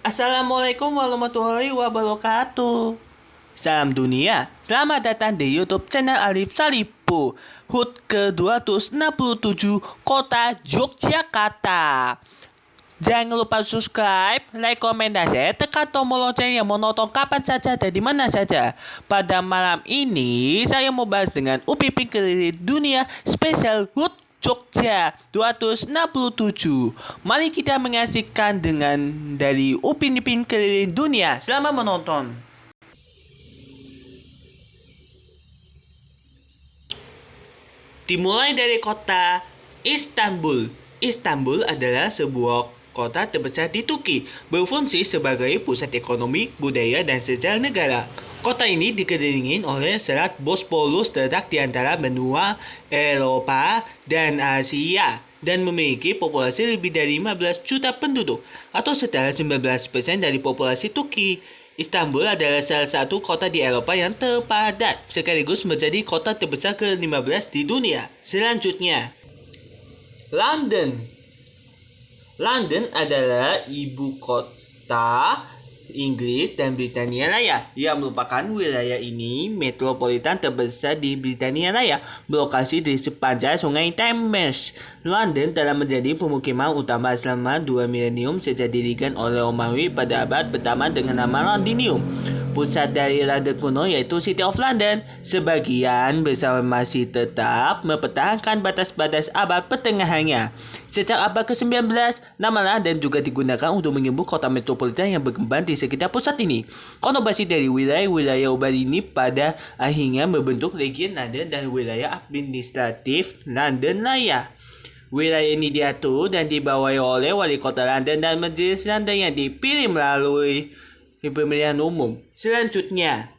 Assalamualaikum warahmatullahi wabarakatuh. Salam dunia, selamat datang di YouTube channel Arif Salipu. HUT ke-267 Kota Yogyakarta. Jangan lupa subscribe, like, komen, dan share. Tekan tombol lonceng yang mau nonton kapan saja dan di mana saja. Pada malam ini, saya mau bahas dengan Upin Ipin Keliling Dunia spesial HUT Jogja 267. Mari kita menyaksikan dengan dari Upin Ipin Keliling Dunia. Selamat menonton. Dimulai dari kota Istanbul. Istanbul adalah sebuah kota terbesar di Turki, berfungsi sebagai pusat ekonomi, budaya, dan sejarah negara. Kota ini dikelilingi oleh Selat Bosporus terletak di antara benua Eropa dan Asia dan memiliki populasi lebih dari 15 juta penduduk atau setara 19% dari populasi Turki. Istanbul adalah salah satu kota di Eropa yang terpadat, sekaligus menjadi kota terbesar ke-15 di dunia. Selanjutnya, London. London adalah ibu kota Inggris dan Britania Raya, yang merupakan wilayah ini metropolitan terbesar di Britania Raya, berlokasi di sepanjang Sungai Thames. London telah menjadi pemukiman utama selama 2 milenium sejak didirikan oleh Romawi pada abad pertama dengan nama Londinium. Pusat dari London kuno yaitu City of London. Sebagian besar masih tetap mempertahankan batas-batas abad pertengahannya. Sejak abad ke-19, nama London juga digunakan untuk menyebut kota metropolitan yang berkembang di sekitar pusat ini. Konurbasi dari wilayah-wilayah urban ini pada akhirnya membentuk region London dan wilayah administratif London Raya. Wilayah ini diatur dan dibawahi oleh wali kota London dan majelis London yang dipilih melalui pemilihan umum. Selanjutnya,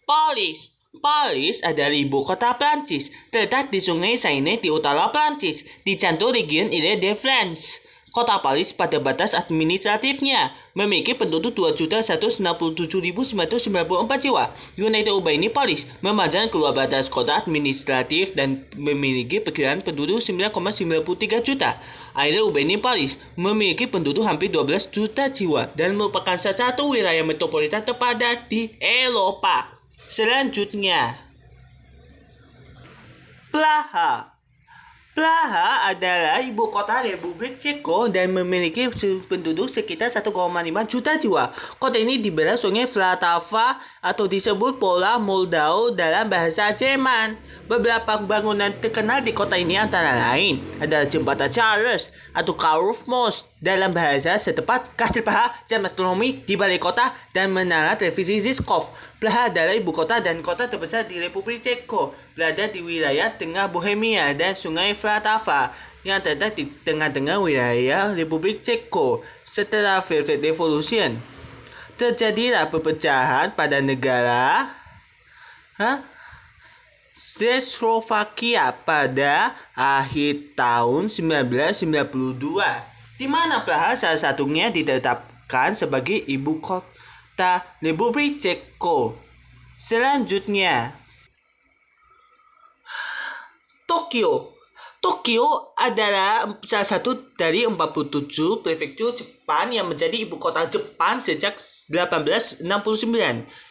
Paris. Paris adalah ibu kota Prancis, terletak di Sungai Seine di utara Prancis, di jantung region Ile-de-France. Kota Paris pada batas administratifnya memiliki penduduk 2.167.994 jiwa. United Urban Paris memanjang keluar batas kota administratif dan memiliki perkiraan penduduk 9,93 juta. Ile Urban Paris memiliki penduduk hampir 12 juta jiwa dan merupakan salah satu wilayah metropolitan terpadat di Eropa. Selanjutnya, Praha. Praha adalah ibu kota Republik Ceko dan memiliki penduduk sekitar 1,5 juta jiwa. Kota ini dibelah Sungai Vltava atau disebut Pola Moldau dalam bahasa Jerman. Beberapa bangunan terkenal di kota ini antara lain adalah Jembatan Charles atau Kaufmost dalam bahasa setempat, Kastil Praha, jam astronomi di balik kota, dan menara televisi Žižkov. Praha adalah ibu kota dan kota terbesar di Republik Ceko, berada di wilayah tengah Bohemia dan Sungai Vltava yang terletak di tengah-tengah wilayah Republik Ceko. Setelah Velvet Revolution, terjadilah perpecahan pada negara Czechoslovakia pada akhir tahun 1992, di mana Praha salah satunya ditetapkan sebagai ibu kota Republik Ceko. Selanjutnya, Tokyo. Tokyo adalah salah satu dari 47 prefektur Jepang yang menjadi ibu kota Jepang sejak 1869.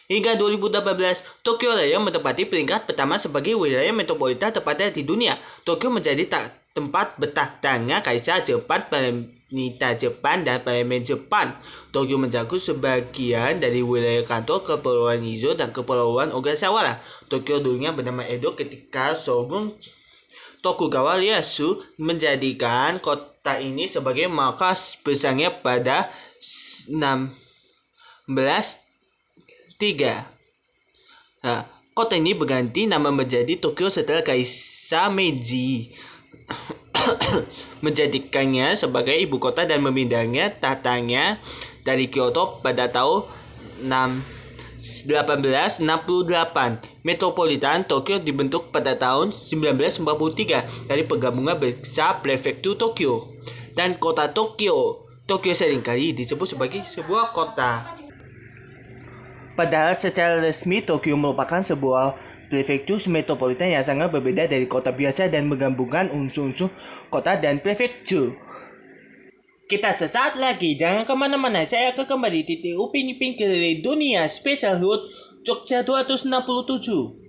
Hingga 2018, Tokyo Raya menempati peringkat pertama sebagai wilayah metropolitan terpadat di dunia. Tokyo menjadi tempat bertahtanya Kaisar Jepang, Pemerintah Jepang, dan Parlemen Jepang. Tokyo mencakup sebagian dari wilayah kantor Kepulauan Izu dan Kepulauan Ogasawara. Tokyo dulunya bernama Edo ketika Shogun Tokugawa Ieyasu menjadikan kota ini sebagai markas besarnya pada 1603. Kota ini berganti nama menjadi Tokyo setelah Kaisar Meiji menjadikannya sebagai ibu kota dan memindahnya tahtanya dari Kyoto pada tahun 1868. Metropolitan Tokyo dibentuk pada tahun 1943 dari penggabungan besar prefektur Tokyo dan kota Tokyo. Tokyo seringkali disebut sebagai sebuah kota. Padahal secara resmi Tokyo merupakan sebuah prefektur metropolitan yang sangat berbeda dari kota biasa dan menggabungkan unsur-unsur kota dan prefektur. Kita sesaat lagi, jangan kemana-mana. Saya akan kembali di Upin Ipin Keliling Dunia Special Hood Jogja 267.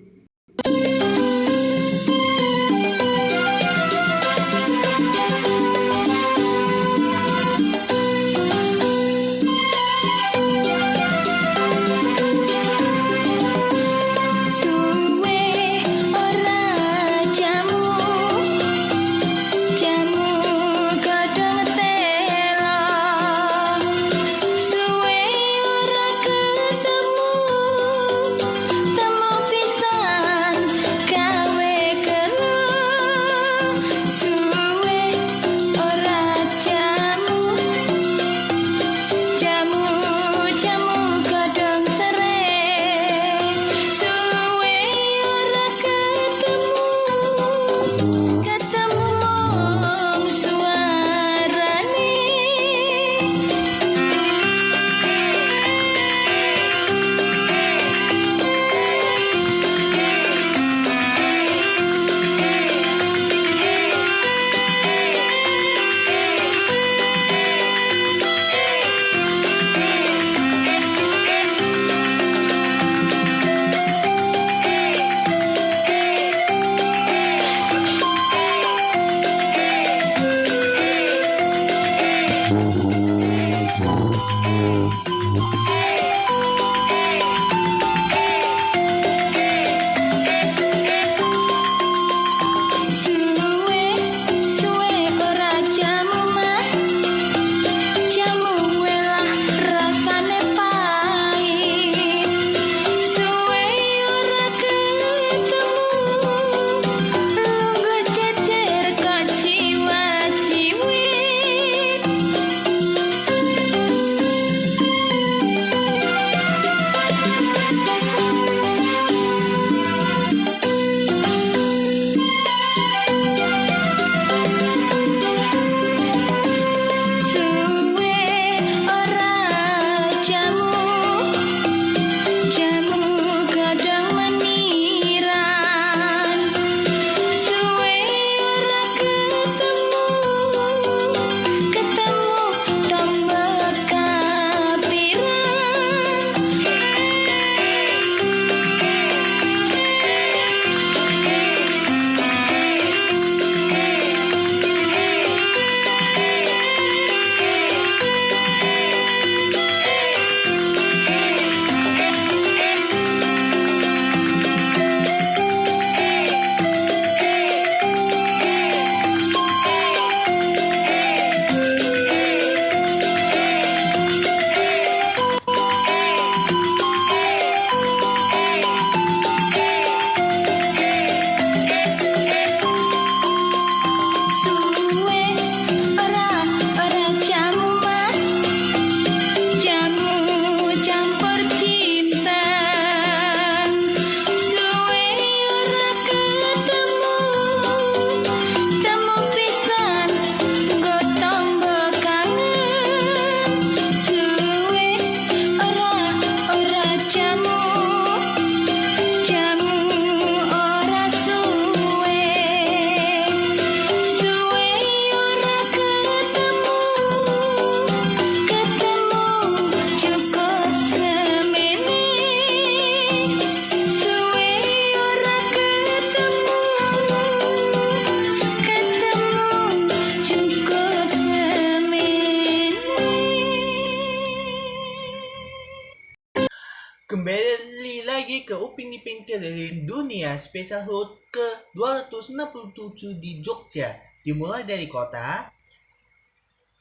Kembali lagi ke Upin Ipin Keliling Dunia Special Hood ke 267 di Jogja. Dimulai dari kota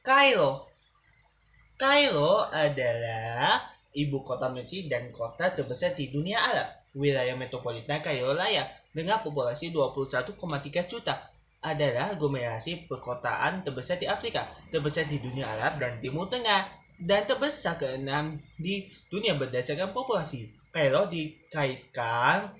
Kairo. Kairo adalah ibu kota Mesir dan kota terbesar di dunia Arab. Wilayah metropolitan Kairo Raya dengan populasi 21,3 juta adalah aglomerasi perkotaan terbesar di Afrika, terbesar di dunia Arab dan Timur Tengah, dan terbesar ke-6 di dunia berdasarkan populasi. Kairo dikaitkan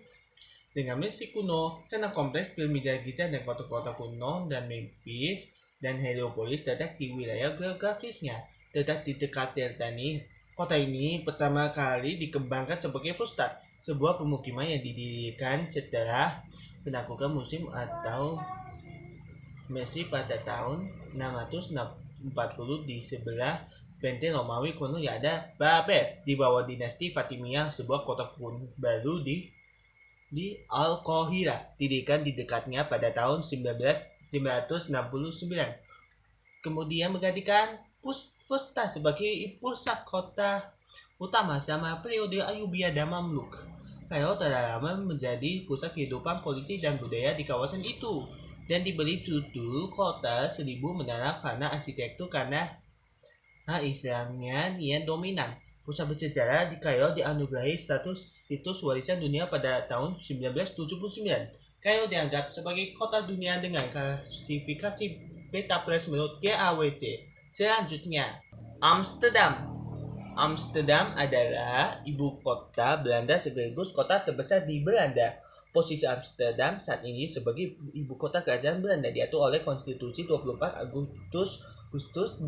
dengan Mesir kuno karena kompleks piramida Giza dan kota-kota kuno dan Memphis dan Heliopolis terletak di wilayah geografisnya, terletak di dekat delta Nil. Kota ini pertama kali dikembangkan sebagai Fustat, sebuah pemukiman yang didirikan setelah penaklukan musim atau Mesir pada tahun 600 1240 di sebelah benteng Romawi kuno yang ada Babel di bawah dinasti Fatimiyah, sebuah kota baru di Al-Qahira, didirikan di dekatnya pada tahun 1969. Kemudian menggantikan Fusta sebagai pusat kota utama sama periode Ayyubiyah dan Mamluk. Kairo telah lama menjadi pusat kehidupan politik dan budaya di kawasan itu dan diberi judul kota seribu menara karena arsitektur karena Islamnya yang dominan. Pusat bersejarah di Kairo dianugerahi status situs warisan dunia pada tahun 1979. Kairo dianggap sebagai kota dunia dengan klasifikasi Beta Plus menurut GAWC. Selanjutnya, Amsterdam. Amsterdam adalah ibu kota Belanda sekaligus kota terbesar di Belanda. Posisi Amsterdam saat ini sebagai ibu kota kerajaan Belanda diatur oleh Konstitusi 24 Agustus 1815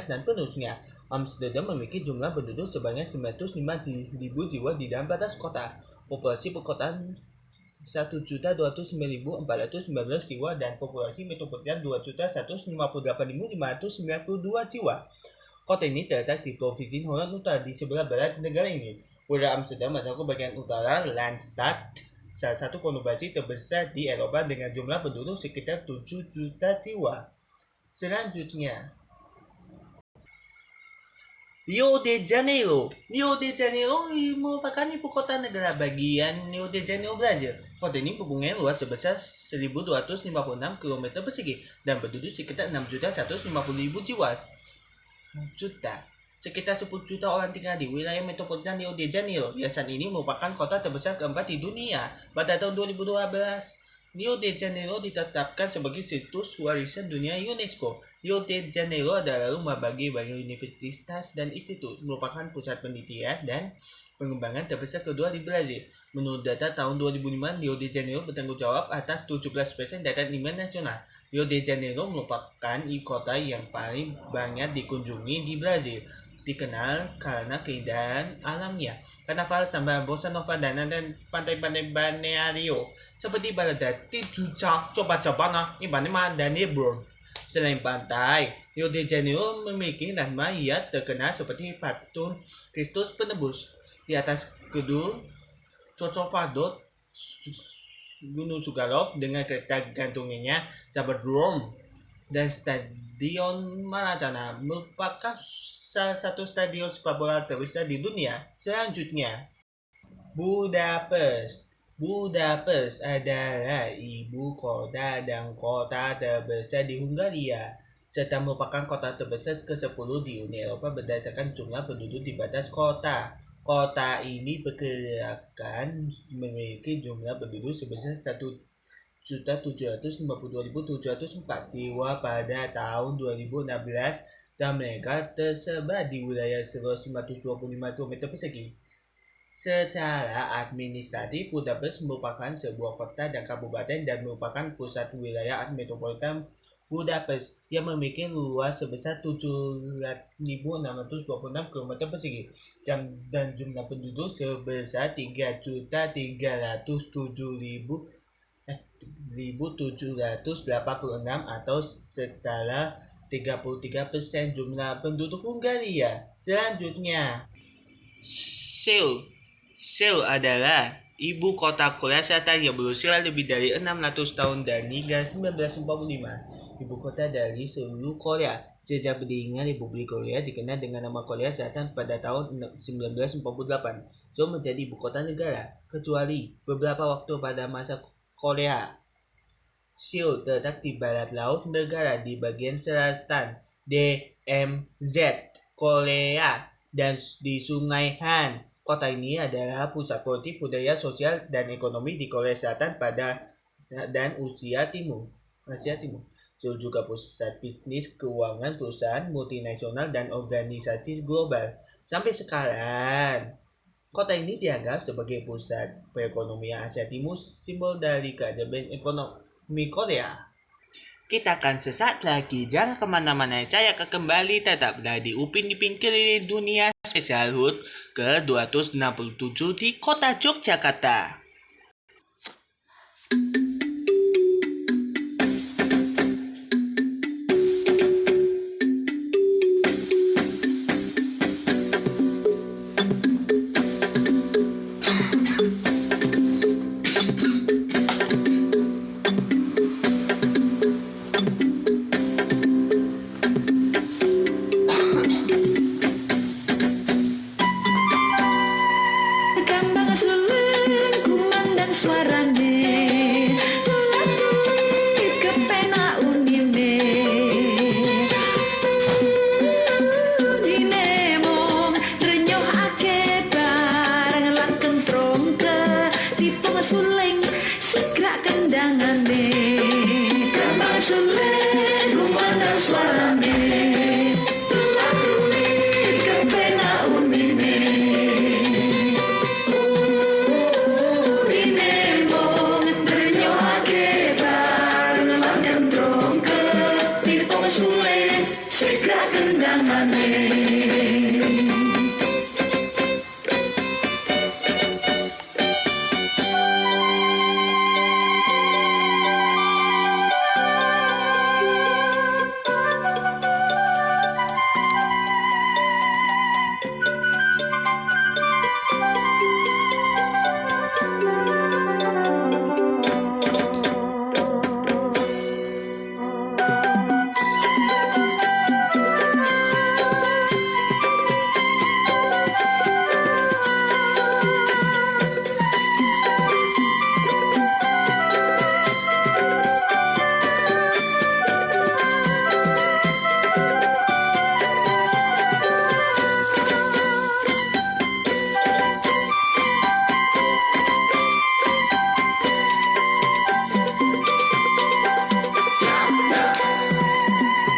dan penulisnya. Amsterdam memiliki jumlah penduduk sebanyak 905.000 jiwa di dalam batas kota. Populasi perkotaan 1.209.419 jiwa dan populasi metropolitan 2.158.592 jiwa. Kota ini terletak di Provinsi Holland Utara di sebelah barat negara ini. Kota Amsterdam masuk ke bagian utara Landstad, salah satu konurbasi terbesar di Eropa dengan jumlah penduduk sekitar 7 juta jiwa. Selanjutnya, Rio de Janeiro. Rio de Janeiro merupakan ibu kota negara bagian Rio de Janeiro, Brazil. Kota ini mempunyai luas sebesar 1.256 km persegi dan penduduk sekitar 6.150.000 jiwa. Sekitar 10 juta orang tinggal di wilayah metropolitan Rio de Janeiro. Yayasan ini merupakan kota terbesar keempat di dunia. Pada tahun 2012, Rio de Janeiro ditetapkan sebagai situs warisan dunia UNESCO. Rio de Janeiro adalah rumah bagi banyak universitas dan institut, merupakan pusat penelitian dan pengembangan terbesar kedua di Brazil. Menurut data tahun 2005, Rio de Janeiro bertanggung jawab atas 17% data limbah nasional. Rio de Janeiro merupakan kota yang paling banyak dikunjungi di Brazil, dikenal karena keindahan alamnya, karnaval, samba, bossa nova, dan pantai-pantai balneario seperti Baladati, Juca, Copacabana, Ipanema, dan Lebron. Selain pantai, Rio de Janeiro memiliki landmark yang terkenal seperti patung Kristus Penebus di atas gedung Cocopado, Gunung Sugarloaf dengan kereta gantungnya Sabadrome, dan Stadion Maradona merupakan salah satu stadion sepak bola terbesar di dunia. Selanjutnya, Budapest. Budapest adalah ibu kota dan kota terbesar di Hungaria, serta merupakan kota terbesar ke-10 di Uni Eropa berdasarkan jumlah penduduk di batas kota. Kota ini diperkirakan memiliki jumlah penduduk sebesar 1.752.704 jiwa pada tahun 2016 dan mereka tersebar di wilayah seluas 525 km persegi. Secara administratif, Budapest merupakan sebuah kota dan kabupaten dan merupakan pusat wilayah metropolitan Budapest yang memiliki luas sebesar 7.626 km persegi dan jumlah penduduk sebesar 3.707.786 atau setara 33% jumlah penduduk Hungaria. Selanjutnya, Seoul adalah ibu kota Korea Selatan yang berusia lebih dari 600 tahun dan hingga 1945 ibu kota dari seluruh Korea. Sejak berdirinya Republik Korea dikenal dengan nama Korea Selatan pada tahun 1948. Seoul menjadi ibu kota negara, kecuali beberapa waktu pada masa Korea. Seoul terletak di barat laut negara di bagian selatan DMZ Korea dan di Sungai Han. Kota ini adalah pusat politik, budaya, sosial, dan ekonomi di Korea Selatan dan Asia Timur. Seoul juga pusat bisnis, keuangan, perusahaan multinasional, dan organisasi global. Sampai sekarang, kota ini dianggap sebagai pusat perekonomian Asia Timur, simbol dari keajaiban ekonomi Korea. Kita akan sesaat lagi, jangan kemana-mana, saya akan kembali tetaplah di Upin Ipin Keliling Dunia Spesial HUT ke-267 di kota Yogyakarta. suling segera kendangan deh. Kembang suling kumandang suarane, tulang tulit kepena unine. Inemong bernyoake bareng makan trongke, tipong suling segera kendangan deh.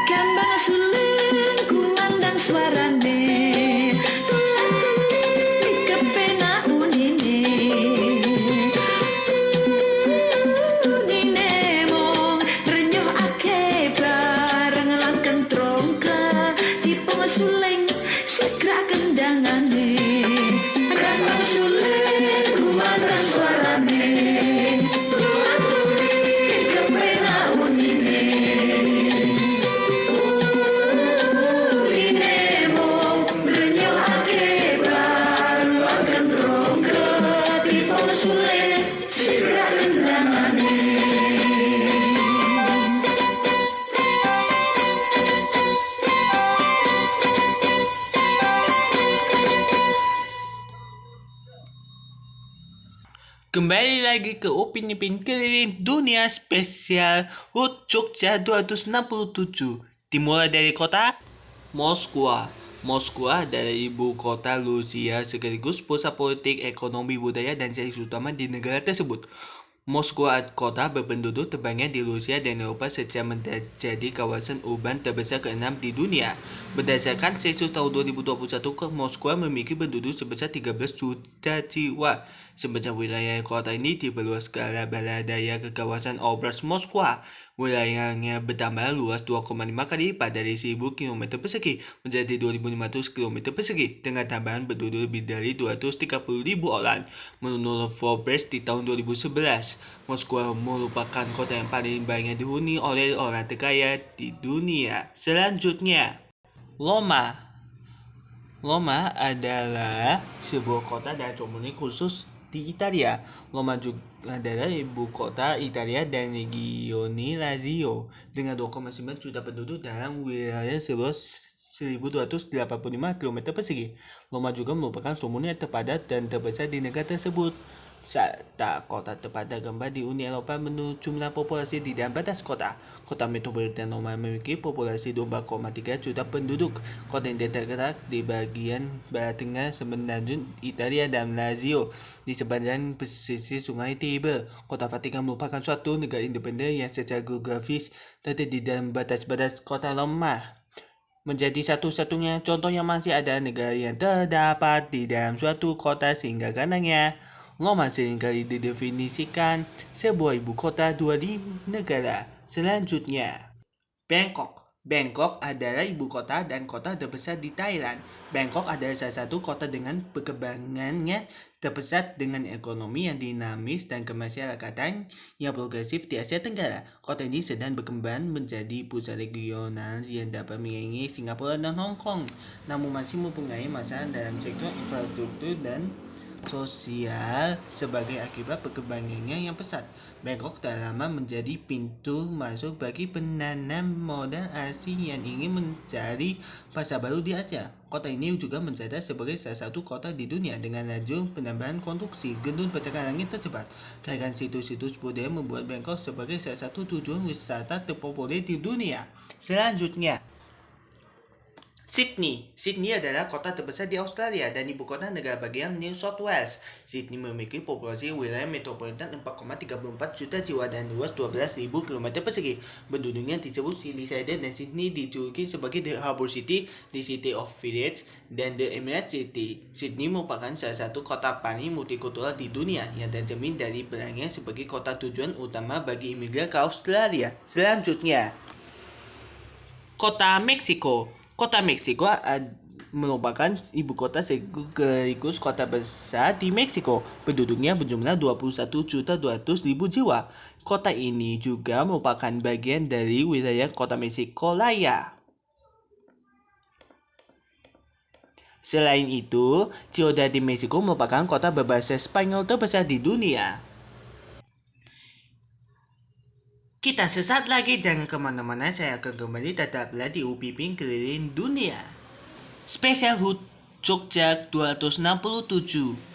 Kembang suling kumandang suarane, tulang tulit kepena unine. Uninemong renyoh ake bareng langken trongke, tipong suling segera kendangane. Kembang suling kumandang suarane, tulang tulit kepena unine. Inemong bernyoh ake bareng langken trongke, tipong suling segera kendangane. Kembali lagi ke Upin Ipin Keliling Dunia Spesial HUT Jogja 267. Dimulai dari kota Moskwa. Moskwa adalah ibu kota Rusia sekaligus pusat politik, ekonomi, budaya, dan seni utama di negara tersebut. Moskwa kota berpenduduk terbanyak di Rusia dan Eropa sejak menjadi kawasan urban terbesar ke-6 di dunia. Berdasarkan sensus tahun 2021, Moskwa memiliki penduduk sebesar 13 juta jiwa. Sepanjang wilayah kota ini diperluas skala bala daya ke kawasan Oblast Moskwa. Wilayahnya bertambah luas 2,5 kali lipat dari 1000 km persegi menjadi 2.500 km persegi dengan tambahan penduduk lebih dari 230.000 orang. Menurut Forbes di tahun 2011, Moskwa merupakan kota yang paling banyak dihuni oleh orang terkaya di dunia. Selanjutnya, Roma. Roma adalah sebuah kota dan komuni khusus di Italia. Roma juga adalah ibu kota Italia dan regione Lazio dengan 2,9 juta penduduk dalam wilayah seluas 1.285 km persegi. Roma juga merupakan komune yang terpadat dan terbesar di negara tersebut. Serta kota terpadat keempat di Uni Eropa menurut jumlah populasi di dalam batas kota. Kota metropolitan Roma memiliki populasi 2,3 juta penduduk. Kota ini terletak di bagian barat tengah semenanjung Italia dan Lazio di sepanjang pesisir Sungai Tiber. Kota Vatikan merupakan suatu negara independen yang secara geografis terletak di dalam batas-batas kota Roma. Menjadi satu-satunya contoh yang masih ada negara yang terdapat di dalam suatu kota sehingga karenanya Roma seringkali didefinisikan sebuah ibu kota dua di negara. Selanjutnya, Bangkok. Bangkok adalah ibu kota dan kota terbesar di Thailand. Bangkok adalah salah satu kota dengan perkembangannya terpesat dengan ekonomi yang dinamis dan kemasyarakatan yang progresif di Asia Tenggara. Kota ini sedang berkembang menjadi pusat regional yang dapat menyaingi Singapura dan Hong Kong, namun masih mempunyai masalah dalam sektor infrastruktur dan sosial sebagai akibat perkembangannya yang pesat. Bangkok telah lama menjadi pintu masuk bagi penanam modal asing yang ingin mencari pasar baru di Asia. Kota ini juga mencatat sebagai salah satu kota di dunia dengan laju penambahan konstruksi gedung pencakar langit tercepat. Kehadiran situs-situs budaya membuat Bangkok sebagai salah satu tujuan wisata terpopuler di dunia. Selanjutnya, Sydney. Sydney adalah kota terbesar di Australia dan ibu kota negara bagian New South Wales. Sydney memiliki populasi wilayah metropolitan 4,34 juta jiwa dan luas 12.000 km persegi. Penduduknya disebut Sydneysider dan Sydney dijuluki sebagai The Harbour City, The City of Village, dan The Emerald City. Sydney merupakan salah satu kota paling multikultural di dunia yang terjamin dari perannya sebagai kota tujuan utama bagi imigran ke Australia. Selanjutnya, Kota Meksiko. Kota Meksiko merupakan ibu kota sekaligus kota besar di Meksiko. Penduduknya berjumlah 21.200.000 jiwa. Kota ini juga merupakan bagian dari wilayah kota Meksiko Raya. Selain itu, Ciudad de Mexico merupakan kota berbahasa Spanyol terbesar di dunia. Kita sesaat lagi, jangan kemana-mana, saya akan kembali tetaplah di Upipin Keliling Dunia. Spesial HUT Jogja 267.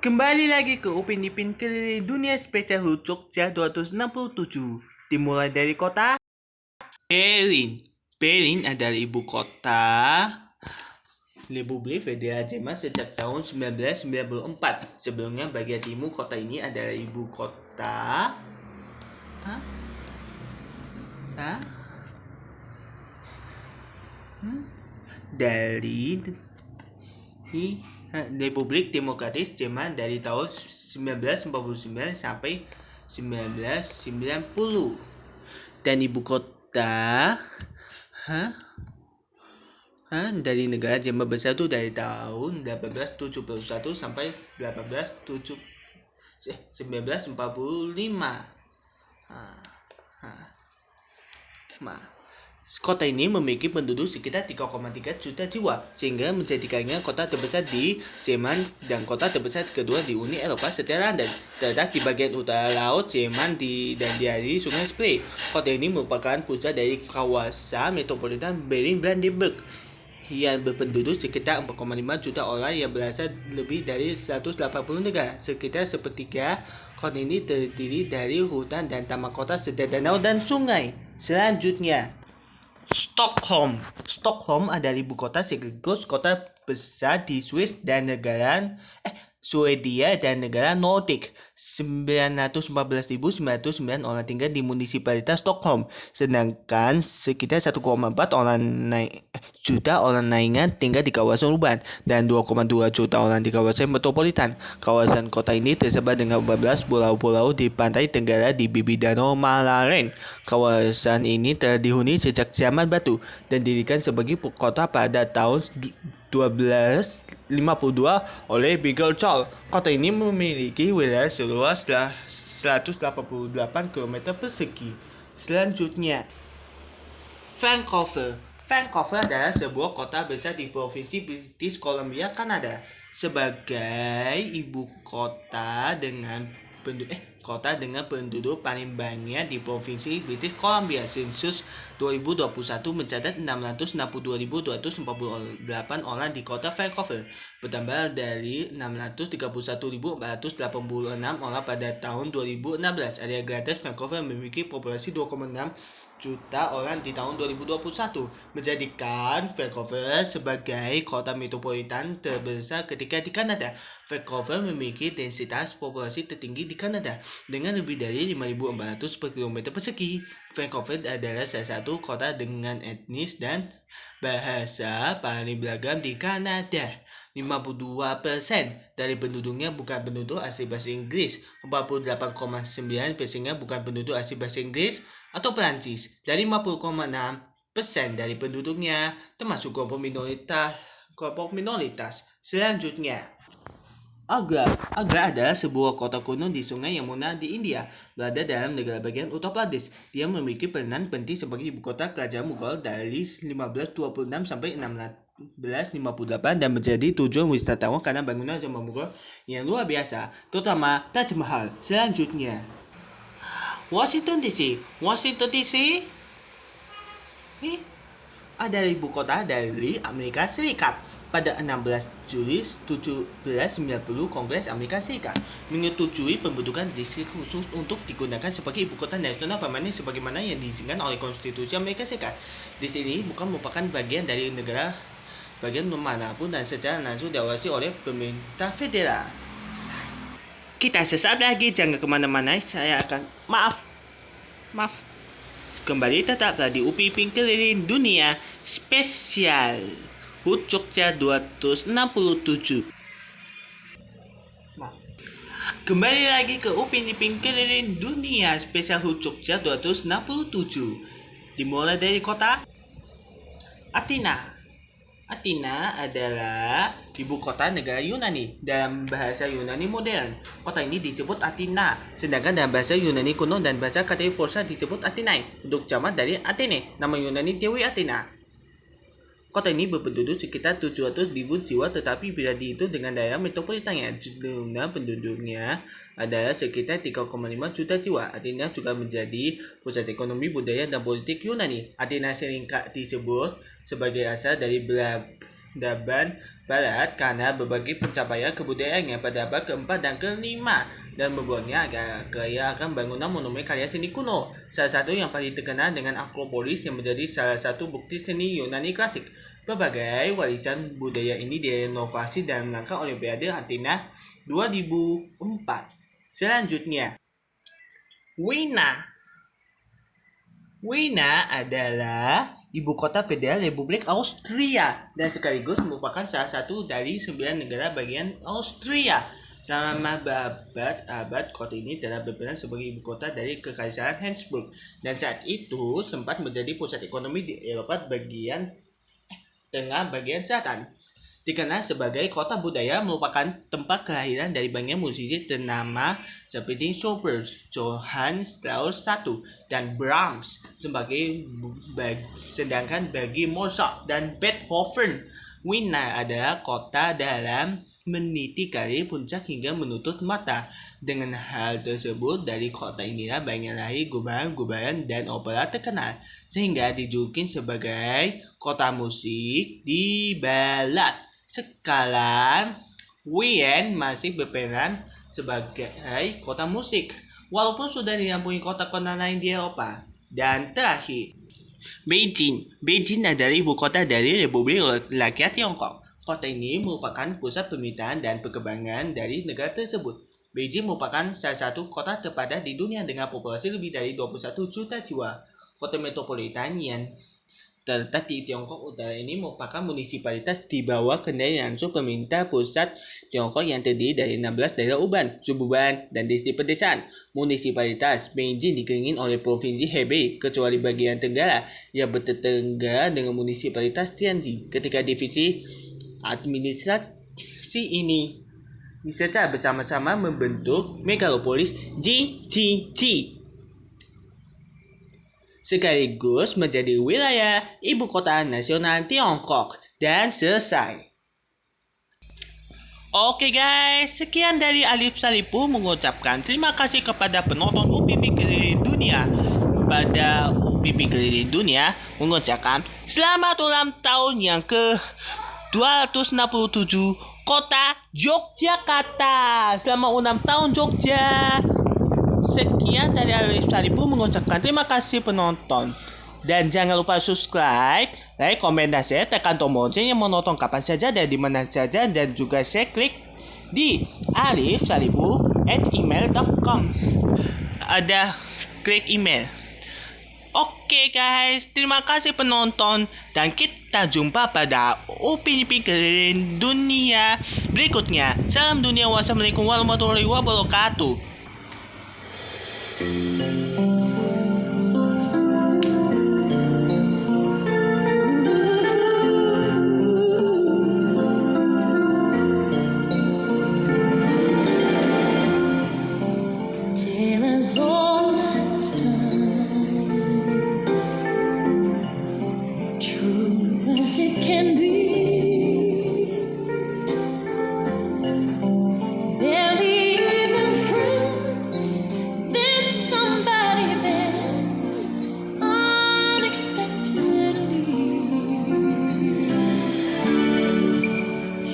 Kembali lagi ke Upin Ipin keliling dunia spesial HUT Jogja 267. Dimulai dari kota Berlin. Berlin adalah ibu kota Republik Federal Jerman sejak tahun 1994. Sebelumnya bagian timur kota ini adalah ibu kota dari Republik Demokratis Jerman dari tahun 1949 sampai 1990. Dan ibu kota dari negara Jerman bersatu dari tahun 1871 sampai 1945. Kota ini memiliki penduduk sekitar 3,3 juta jiwa, sehingga menjadikannya kota terbesar di Jerman dan kota terbesar kedua di Uni Eropa setelah London. Terletak di bagian utara laut Jerman dan dialiri Sungai Spree. Kota ini merupakan pusat dari kawasan metropolitan Berlin-Brandenburg yang berpenduduk sekitar 4,5 juta orang yang berasal lebih dari 180 negara. Sekitar sepertiga kota ini terdiri dari hutan dan taman kota serta danau dan sungai. Selanjutnya, Stockholm adalah ibu kota sekaligus kota besar di Swedia dan negara Nordik. 914.909 orang tinggal di munisipalitas Stockholm, sedangkan sekitar 1,4 juta orang lainnya tinggal di kawasan urban dan 2,2 juta orang di kawasan metropolitan. Kawasan kota ini tersebar dengan 14 pulau-pulau di pantai tenggara di bibir danau Mälaren. Kawasan ini telah dihuni sejak zaman batu dan didirikan sebagai kota pada tahun 1252 oleh Birger Jarl. Kota ini memiliki wilayah seluas 188 km persegi. Selanjutnya, Vancouver adalah sebuah kota besar di provinsi British Columbia, Kanada. Sebagai ibu kota dengan penduduk paling banyak di provinsi British Columbia, sensus 2021 mencatat 662.248 orang di kota Vancouver, bertambah dari 631.486 orang pada tahun 2016. Area Greater Vancouver memiliki populasi 2,6 juta orang di tahun 2021, menjadikan Vancouver sebagai kota metropolitan terbesar ketiga di Kanada. Vancouver memiliki densitas populasi tertinggi di Kanada dengan lebih dari 5.400 per kilometer persegi. Vancouver adalah salah satu kota dengan etnis dan bahasa paling beragam di Kanada. 52% dari penduduknya bukan penduduk asli bahasa Inggris, 48,9% bukan penduduk asli bahasa Inggris atau Perancis, dari 50,6% dari penduduknya termasuk kelompok minoritas. Selanjutnya, Agra adalah sebuah kota kuno di Sungai Yamuna di India, berada dalam negara bagian Uttar Pradesh. Dia memiliki peranan penting sebagai ibu kota kerajaan Mughal dari 1526 sampai 1658 dan menjadi tujuan wisatawan karena bangunan zaman Mughal yang luar biasa, terutama Taj Mahal. Selanjutnya, Washington DC ini adalah ibu kota dari Amerika Serikat. Pada 16 Juli 1790, Kongres Amerika Serikat menyetujui pembentukan distrik khusus untuk digunakan sebagai ibu kota nasional permanen sebagaimana yang diizinkan oleh Konstitusi Amerika Serikat. Distrik ini bukan merupakan bagian dari negara bagian manapun dan secara langsung diawasi oleh pemerintah federal. Kita sesaat lagi, jangan kemana-mana, saya akan maaf. Kembali tetaplah di Upin Ipin keliling dunia spesial HUT Jogja 267. Kembali lagi ke Upin Ipin keliling dunia spesial HUT Jogja 267. Dimulai dari kota Athena adalah ibu kota negara Yunani. Dalam bahasa Yunani modern, kota ini disebut Athena, sedangkan dalam bahasa Yunani kuno dan bahasa Katiforsa disebut Athenae, untuk jamak dari Athene, nama Yunani Dewi Athena. Kota ini berpenduduk sekitar 700.000 jiwa, tetapi bila dihitung dengan daerah metropolitannya, jumlah penduduknya adalah sekitar 3,5 juta jiwa. Athena juga menjadi pusat ekonomi, budaya, dan politik Yunani. Athena sering disebut sebagai asal dari peradaban Barat karena berbagai pencapaian kebudayaannya pada abad keempat dan kelima dan membuatnya agak kaya akan bangunan monumen karya seni kuno. Salah satu yang paling terkenal dengan Akropolis yang menjadi salah satu bukti seni Yunani klasik. Berbagai warisan budaya ini direnovasi dan rangka Olimpiade Athena 2004. Selanjutnya, Wina. Wina adalah ibu kota federal Republik Austria dan sekaligus merupakan salah satu dari 9 negara bagian Austria. Selama berabad-abad, kota ini telah berperan sebagai ibu kota dari Kekaisaran Habsburg dan saat itu sempat menjadi pusat ekonomi di Eropa bagian tengah bagian selatan. Dikenal sebagai kota budaya, merupakan tempat kelahiran dari banyak musisi ternama seperti Chopin, Johann Strauss I, dan Brahms, sedangkan bagi Mozart dan Beethoven, Wina adalah kota dalam meniti karir puncak hingga menutup mata. Dengan hal tersebut, dari kota inilah banyak lahir gubaran-gubaran dan opera terkenal, sehingga dijuluki sebagai kota musik di barat. Sekarang, Wien masih berperan sebagai kota musik, walaupun sudah diampuni kota-kota lain di Eropa. Dan terakhir, Beijing. Beijing adalah ibu kota dari Republik Rakyat Tiongkok. Kota ini merupakan pusat pemerintahan dan perkembangan dari negara tersebut. Beijing merupakan salah satu kota terpadat di dunia dengan populasi lebih dari 21 juta jiwa. Kota metropolitan yang terletak di Tiongkok Utara ini merupakan munisipalitas di bawah kendali langsung pemerintah pusat Tiongkok yang terdiri dari 16 daerah urban, suburban, dan distrik pedesaan. Munisipalitas Beijing dikelilingi oleh Provinsi Hebei, kecuali bagian tenggara yang bertetangga dengan Munisipalitas Tianjin. Ketika divisi administrasi ini secara bersama-sama membentuk megalopolis Jijiji, sekaligus menjadi wilayah ibu kota nasional Tiongkok. Dan selesai. Oke guys, sekian dari Alif Salipu mengucapkan terima kasih kepada penonton UPP Keliling Dunia. Pada UPP Keliling Dunia mengucapkan selamat ulang tahun yang ke-267 Kota Yogyakarta. Selamat ulang tahun Jogja. Sekian dari Alif Salipu mengucapkan terima kasih penonton. Dan jangan lupa subscribe, like, komen, dan share. Tekan tombol lonceng yang menonton kapan saja dan di mana saja. Dan juga share klik di alifsalipu@email.com. Ada klik email. Oke guys, terima kasih penonton. Dan kita jumpa pada UPP Keliling Dunia berikutnya. Salam dunia, wassalamualaikum warahmatullahi wabarakatuh. Till as old as time, true as it can be. Barely even friends, then somebody bends unexpectedly.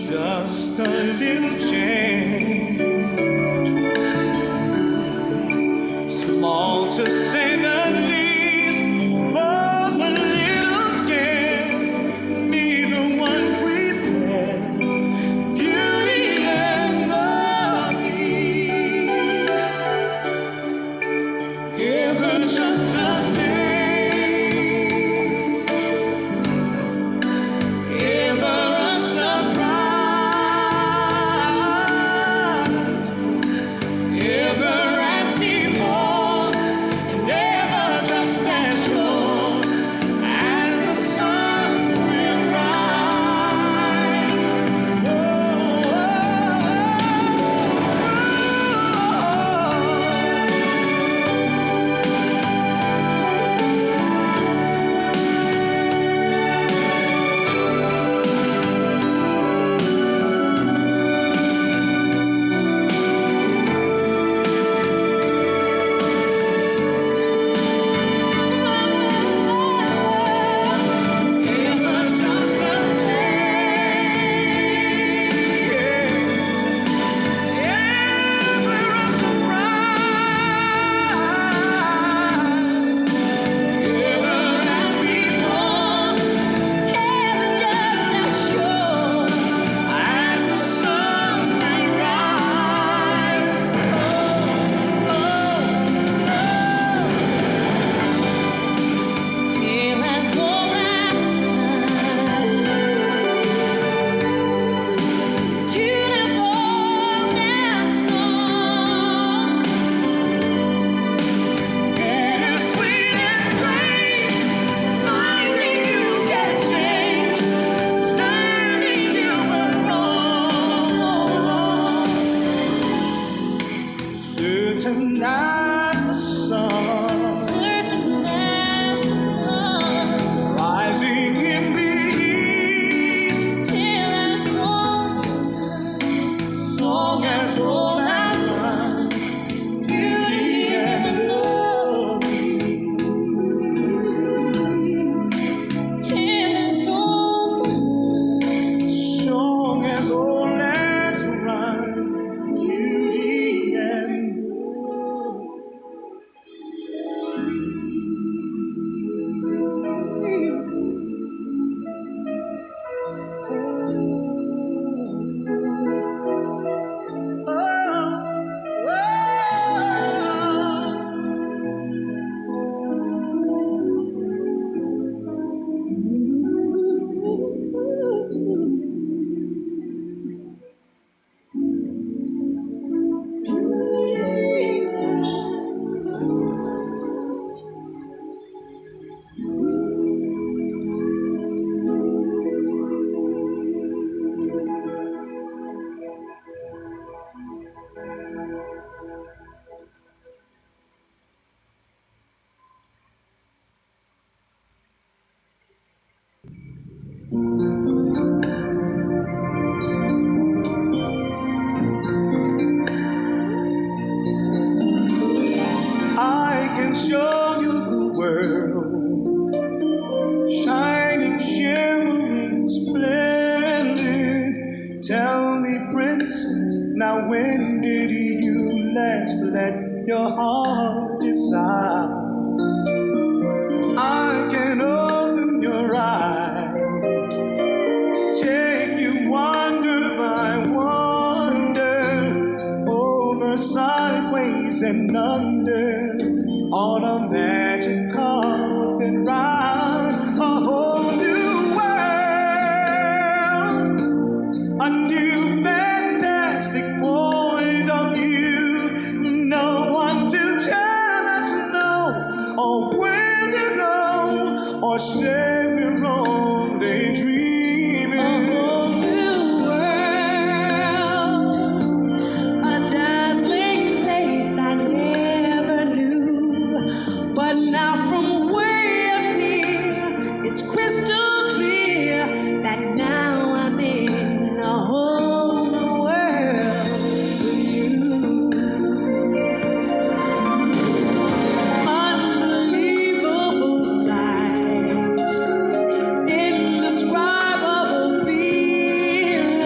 Just a little change, small to say the least, but a little scared. Neither one prepared. Beauty and the Beast, ever just the same, ever a surprise. I can show you the world, shining, shimmering, splendid. Tell me, princess, now when did you last let your heart decide? I can open your eyes, take you wonder by wonder, over, sideways, and under, on a magic carpet ride, a whole new world, a new fantastic point of view. No one to tell us no, or where to go, or stay we're only dreaming. A whole new world, a dazzling place I never knew. But now from way up here, it's crystal clear that now I'm in a whole new world with you. Unbelievable sights, indescribable feeling,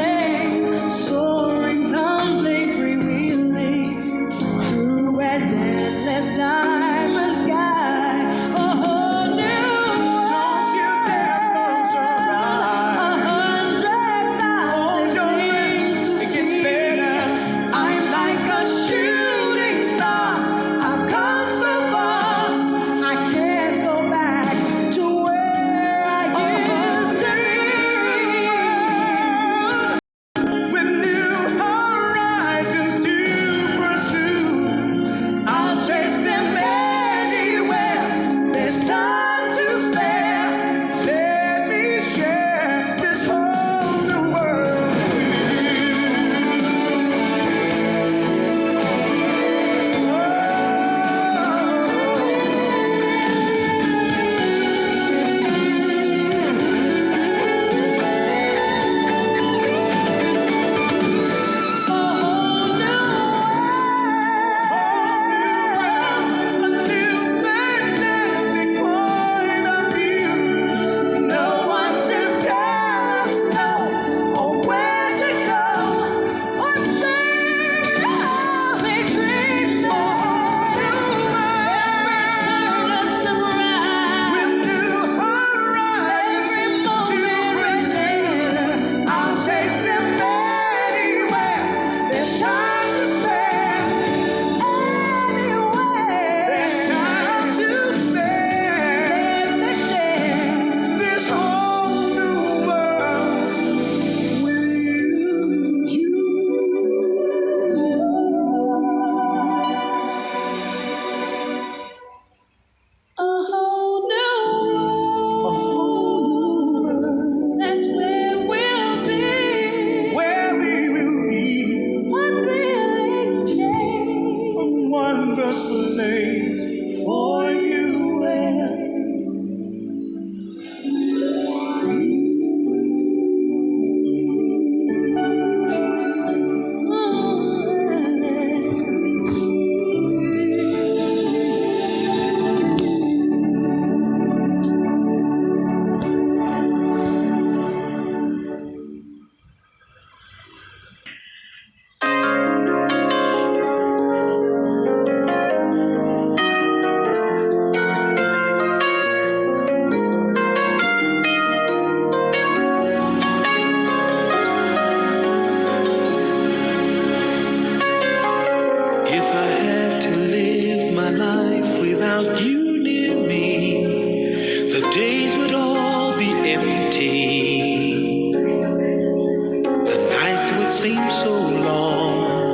soaring, tumbling, freewheeling through an endless diamond sky. A whole new Don't you dare close your eyes. 100,000 things to It gets see. better. I'm like a shooting star. I've come so far. I can't go back to where I used to be. With new horizons to pursue, I'll chase them anywhere. There's time to spare. let me share this whole new world A whole new a new fantastic point of view. No one to tell us no, or where to go, or say we dream every turn of sunrise, With new horizons every to moment pursue, remain. I'll chase them anywhere. There's time to spare. Anywhere. there's time to spare. Let me share. This whole new world with you. A whole new world. That's where we'll be. Where we will be, What really changed? a wondrous place for you and If I had to live my life without you near me, the days would all be empty. The nights would seem so long.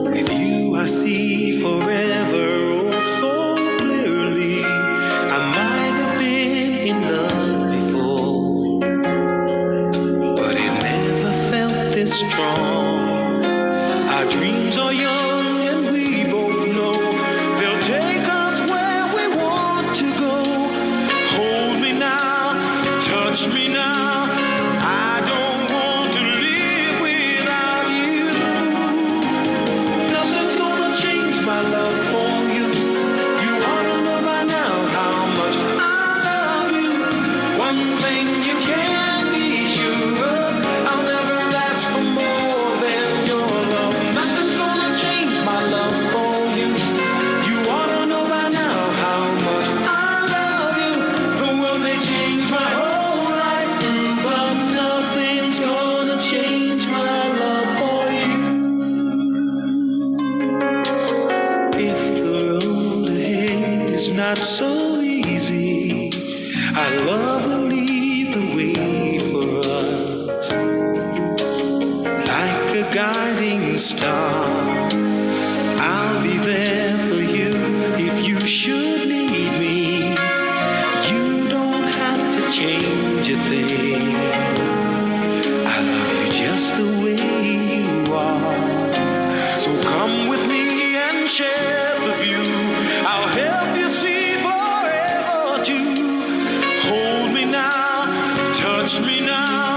With you I see forever oh so clearly. I might have been in love before, but it never felt this strong. Our dreams are young and we both know they'll take us where we want to go. Hold me now, touch me now. not so easy. Our love will lead the way for us, like a guiding star. I'll be there for you if you should need me. You don't have to change a thing. I love you just the way you are. So come with me and share the view. I'll help you see forever too. Hold me now, touch me now.